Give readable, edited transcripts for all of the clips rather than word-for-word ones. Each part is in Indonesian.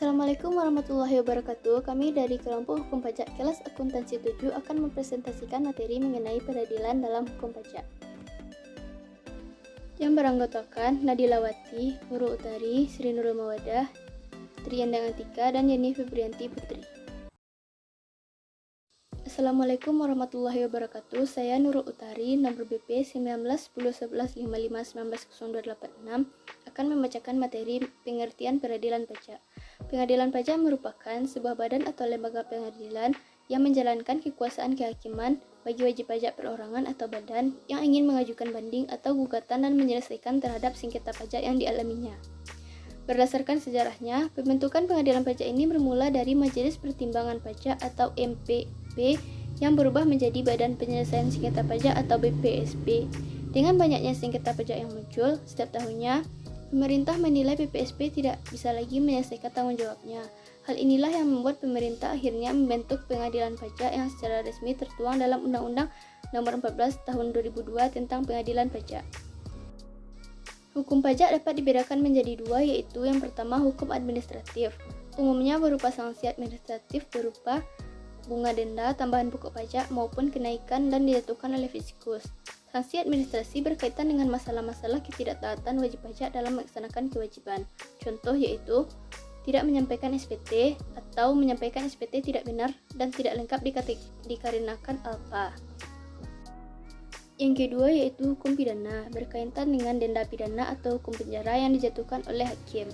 Assalamualaikum warahmatullahi wabarakatuh. Kami dari kelompok hukum pajak kelas akuntansi 7 akan mempresentasikan materi mengenai peradilan dalam hukum pajak. Yang beranggotakan Nadilawati, Nurul Utari, Sri Nurul Mawadah, Triandang Antika, dan Yeni Febrianti Putri. Assalamualaikum warahmatullahi wabarakatuh. Saya Nurul Utari, nomor BP 19101155190286, akan membacakan materi pengertian peradilan pajak. Pengadilan pajak merupakan sebuah badan atau lembaga pengadilan yang menjalankan kekuasaan kehakiman bagi wajib pajak perorangan atau badan yang ingin mengajukan banding atau gugatan dan menyelesaikan terhadap sengketa pajak yang dialaminya. Berdasarkan sejarahnya, pembentukan pengadilan pajak ini bermula dari Majelis Pertimbangan Pajak atau MPP yang berubah menjadi Badan Penyelesaian Sengketa Pajak atau BPSP. Dengan banyaknya sengketa pajak yang muncul setiap tahunnya, pemerintah menilai BPSP tidak bisa lagi menyelesaikan tanggung jawabnya. Hal inilah yang membuat pemerintah akhirnya membentuk pengadilan pajak yang secara resmi tertuang dalam Undang-Undang Nomor 14 Tahun 2002 tentang Pengadilan Pajak. Hukum pajak dapat dibedakan menjadi dua, yaitu yang pertama hukum administratif. Umumnya berupa sanksi administratif berupa bunga denda, tambahan pokok pajak, maupun kenaikan dan dijatuhkan oleh Fiskus. Sanksi administrasi berkaitan dengan masalah-masalah ketidaktaatan wajib pajak dalam melaksanakan kewajiban. Contoh yaitu tidak menyampaikan SPT atau menyampaikan SPT tidak benar dan tidak lengkap dikarenakan alfa. Yang kedua yaitu hukum pidana, berkaitan dengan denda pidana atau hukum penjara yang dijatuhkan oleh hakim.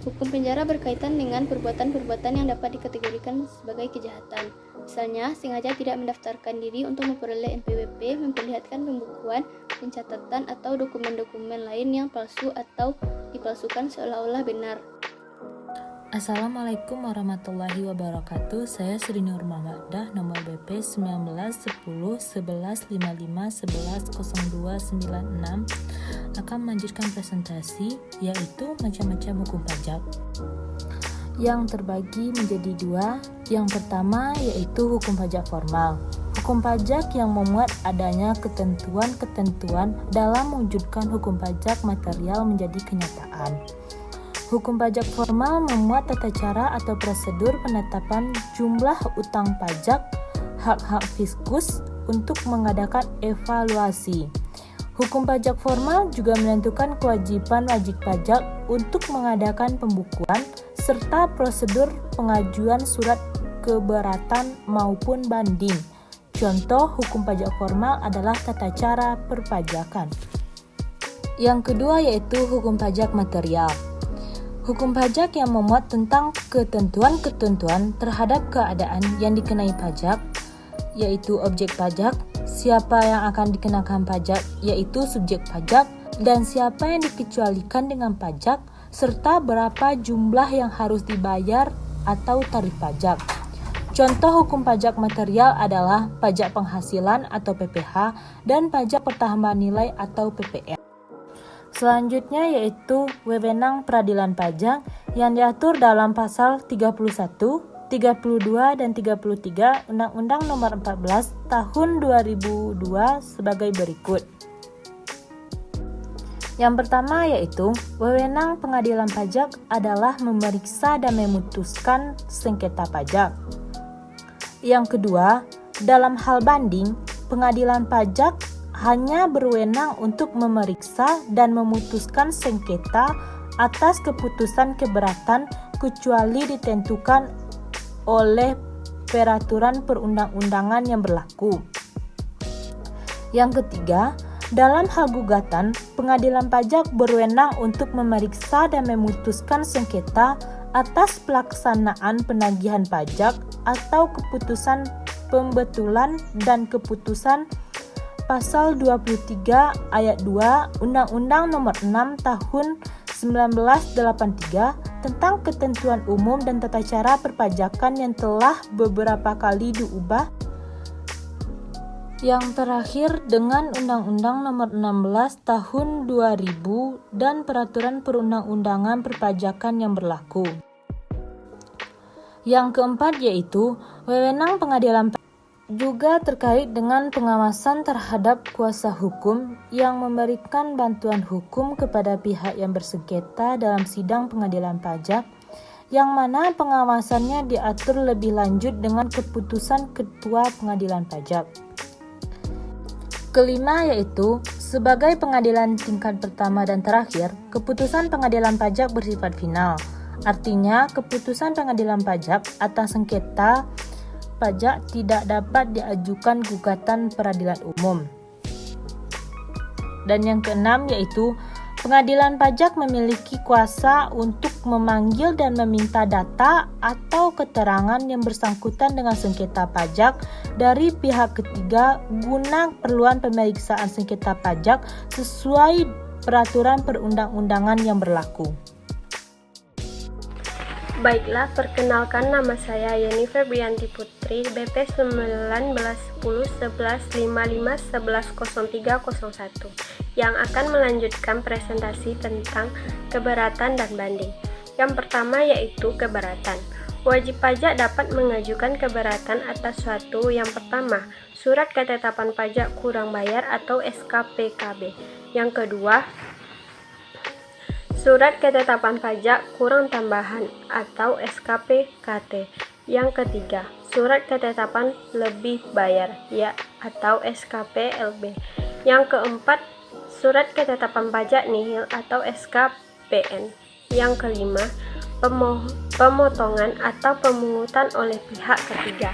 Hukum penjara berkaitan dengan perbuatan-perbuatan yang dapat dikategorikan sebagai kejahatan. Misalnya, sengaja tidak mendaftarkan diri untuk memperoleh NPWP, memperlihatkan pembukuan, pencatatan, atau dokumen-dokumen lain yang palsu atau dipalsukan seolah-olah benar. Assalamualaikum warahmatullahi wabarakatuh. Saya Sri Nur Mawadah, nomor BP 19101155110296, akan melanjutkan presentasi yaitu macam-macam hukum pajak yang terbagi menjadi dua. Yang pertama yaitu hukum pajak formal. Hukum pajak yang memuat adanya ketentuan-ketentuan dalam mewujudkan hukum pajak material menjadi kenyataan. Hukum pajak formal memuat tata cara atau prosedur penetapan jumlah utang pajak, hak-hak Fiskus untuk mengadakan evaluasi. Hukum pajak formal juga menentukan kewajiban wajib pajak untuk mengadakan pembukuan serta prosedur pengajuan surat keberatan maupun banding. Contoh hukum pajak formal adalah tata cara perpajakan. Yang kedua yaitu hukum pajak material. Hukum pajak yang memuat tentang ketentuan-ketentuan terhadap keadaan yang dikenai pajak, yaitu objek pajak, siapa yang akan dikenakan pajak, yaitu subjek pajak, dan siapa yang dikecualikan dengan pajak, serta berapa jumlah yang harus dibayar atau tarif pajak. Contoh hukum pajak material adalah pajak penghasilan atau PPh dan pajak pertambahan nilai atau PPN. Selanjutnya yaitu wewenang peradilan pajak yang diatur dalam pasal 31, 32, dan 33 Undang-Undang Nomor 14 Tahun 2002 sebagai berikut. Yang pertama yaitu wewenang pengadilan pajak adalah memeriksa dan memutuskan sengketa pajak. Yang kedua, dalam hal banding, pengadilan pajak hanya berwenang untuk memeriksa dan memutuskan sengketa atas keputusan keberatan kecuali ditentukan oleh peraturan perundang-undangan yang berlaku. Yang ketiga, dalam hal gugatan, pengadilan pajak berwenang untuk memeriksa dan memutuskan sengketa atas pelaksanaan penagihan pajak atau keputusan pembetulan dan keputusan Pasal 23 ayat 2 Undang-Undang Nomor 6 Tahun 1983 tentang ketentuan umum dan tata cara perpajakan yang telah beberapa kali diubah. Yang terakhir dengan Undang-Undang Nomor 16 Tahun 2000 dan peraturan perundang-undangan perpajakan yang berlaku. Yang keempat yaitu wewenang pengadilan juga terkait dengan pengawasan terhadap kuasa hukum yang memberikan bantuan hukum kepada pihak yang bersengketa dalam sidang pengadilan pajak yang mana pengawasannya diatur lebih lanjut dengan keputusan Ketua Pengadilan Pajak. Kelima yaitu, sebagai pengadilan tingkat pertama dan terakhir, keputusan pengadilan pajak bersifat final. Artinya, keputusan pengadilan pajak atas sengketa pajak tidak dapat diajukan gugatan peradilan umum. Dan yang keenam yaitu, pengadilan pajak memiliki kuasa untuk memanggil dan meminta data atau keterangan yang bersangkutan dengan sengketa pajak dari pihak ketiga guna keperluan pemeriksaan sengketa pajak sesuai peraturan perundang-undangan yang berlaku. Baiklah, perkenalkan nama saya Yeni Febrianti Putri, BP 19101155110301, yang akan melanjutkan presentasi tentang keberatan dan banding. Yang pertama yaitu keberatan. Wajib pajak dapat mengajukan keberatan atas suatu yang pertama, surat ketetapan pajak kurang bayar atau SKPKB. Yang kedua, surat ketetapan pajak kurang tambahan atau SKPKT. Yang ketiga, surat ketetapan lebih bayar ya atau SKPLB. Yang keempat, surat ketetapan pajak nihil atau SKPN. Yang kelima, pemotongan atau pemungutan oleh pihak ketiga.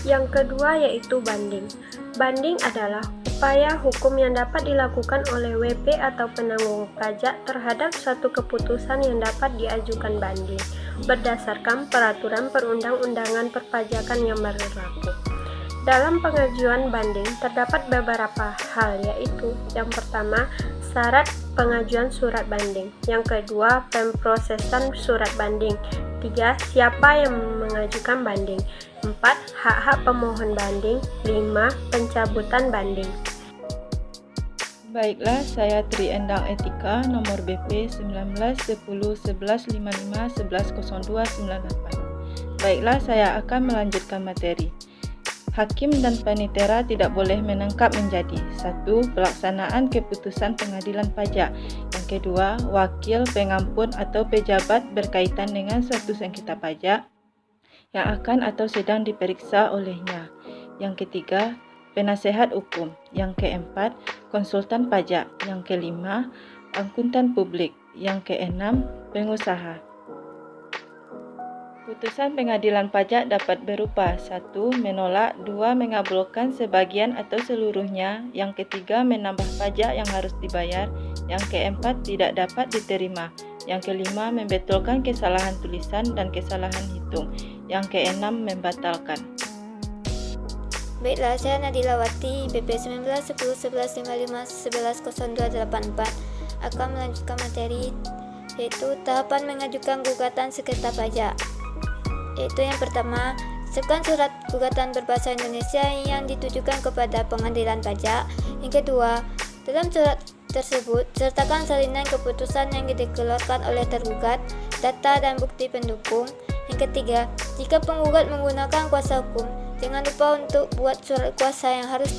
Yang kedua yaitu banding. Banding adalah upaya hukum yang dapat dilakukan oleh WP atau penanggung pajak terhadap suatu keputusan yang dapat diajukan banding berdasarkan peraturan perundang-undangan perpajakan yang berlaku. Dalam pengajuan banding terdapat beberapa hal, yaitu yang pertama, syarat pengajuan surat banding. Yang kedua, pemprosesan surat banding. 3. Siapa yang mengajukan banding. 4. Hak-hak pemohon banding. 5. Pencabutan banding. Baiklah, saya Tri Endang Etika, nomor BP 19101155110298. Baiklah, saya akan melanjutkan materi. Hakim dan panitera tidak boleh menangkap menjadi 1. Pelaksanaan keputusan pengadilan pajak. Yang kedua, wakil, pengampun atau pejabat berkaitan dengan suatu sengketa pajak yang akan atau sedang diperiksa olehnya. Yang ketiga, penasehat hukum. Yang keempat, konsultan pajak. Yang kelima, akuntan publik. Yang keenam, pengusaha. Putusan pengadilan pajak dapat berupa 1. Menolak, 2. Mengabulkan sebagian atau seluruhnya. Yang ketiga, menambah pajak yang harus dibayar. Yang keempat, tidak dapat diterima. Yang kelima, membetulkan kesalahan tulisan dan kesalahan hitung. Yang keenam, membatalkan. Baiklah, saya Nadilawati, BP 19101155110284 akan melanjutkan materi yaitu tahapan mengajukan gugatan sengketa pajak. Yaitu yang pertama, siapkan surat gugatan berbahasa Indonesia yang ditujukan kepada pengadilan pajak. Yang kedua, dalam surat tersebut sertakan salinan keputusan yang dikeluarkan oleh tergugat, data dan bukti pendukung. Yang ketiga, jika penggugat menggunakan kuasa hukum, jangan lupa untuk buat surat kuasa yang harus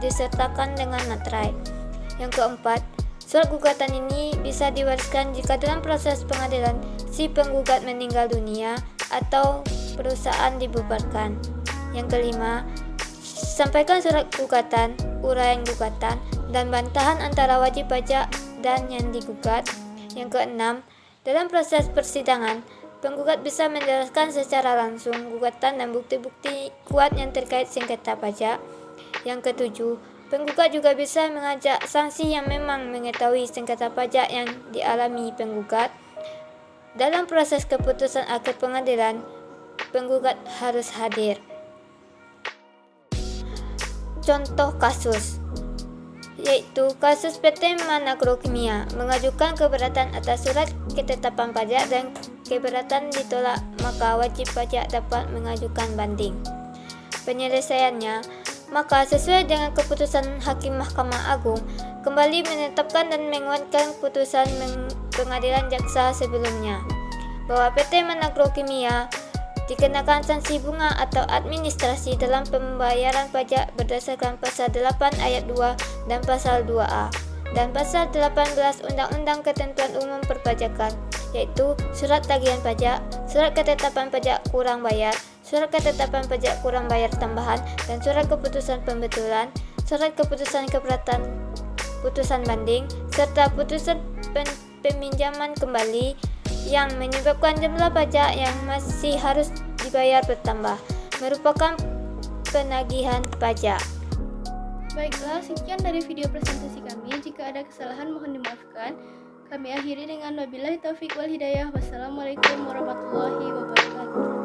disertakan dengan materai. Yang keempat, surat gugatan ini bisa diwariskan jika dalam proses pengadilan si penggugat meninggal dunia atau perusahaan dibubarkan. Yang kelima, sampaikan surat gugatan, uraian gugatan, dan bantahan antara wajib pajak dan yang digugat. Yang keenam, dalam proses persidangan, penggugat bisa menjelaskan secara langsung gugatan dan bukti-bukti kuat yang terkait sengketa pajak. Yang ketujuh, penggugat juga bisa mengajak saksi yang memang mengetahui sengketa pajak yang dialami penggugat. Dalam proses keputusan akad pengadilan, penggugat harus hadir. Contoh kasus yaitu kasus PT Managrokimia mengajukan keberatan atas surat ketetapan pajak dan keberatan ditolak, maka wajib pajak dapat mengajukan banding. Penyelesaiannya, maka sesuai dengan keputusan Hakim Mahkamah Agung, kembali menetapkan dan menguatkan putusan pengadilan jaksa sebelumnya bahwa PT Managrokimia dikenakan sanksi bunga atau administrasi dalam pembayaran pajak berdasarkan pasal 8 ayat 2 dan pasal 2A dan pasal 18 Undang-Undang Ketentuan Umum Perpajakan yaitu surat tagihan pajak, surat ketetapan pajak kurang bayar, surat ketetapan pajak kurang bayar tambahan, dan surat keputusan pembetulan, surat keputusan keberatan putusan banding, serta putusan peminjaman kembali yang menyebabkan jumlah pajak yang masih harus dibayar bertambah, merupakan penagihan pajak. Baiklah, sekian dari video presentasi kami. Jika ada kesalahan mohon dimaafkan. Kami akhiri dengan wabillahi taufik wal hidayah. Wassalamualaikum warahmatullahi wabarakatuh.